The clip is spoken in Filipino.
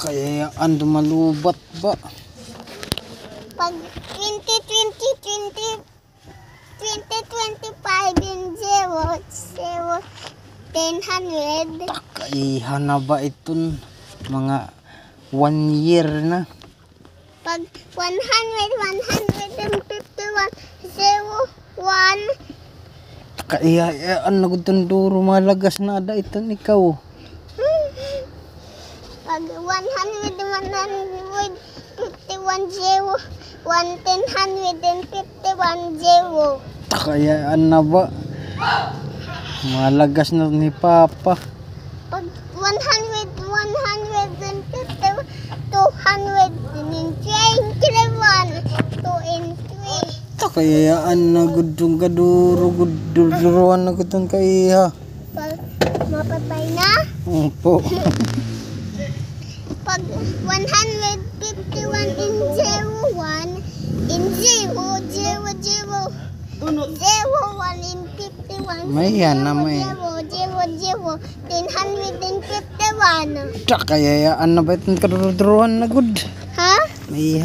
Kaya ando malubat ba? Pag 2025 in 1000. Kaiha na ba itong mga 1 year na? Pag 151, 01. Kaya ano gutong duro malagas na ada iton ikaw. Pag 151, 151. Kaya na ba? Malagas na ni Papa. Pag 100, 150, 221, 2 and 3. Kaya na gudong kaduro guduruan na gutong kaiha. Pag mapatay na. Opo. Pag 151 in 01, in 0, 01 in 51. May yan na may. 0, 1051. Kaya na ba itong kaduruan na gud? Ha? May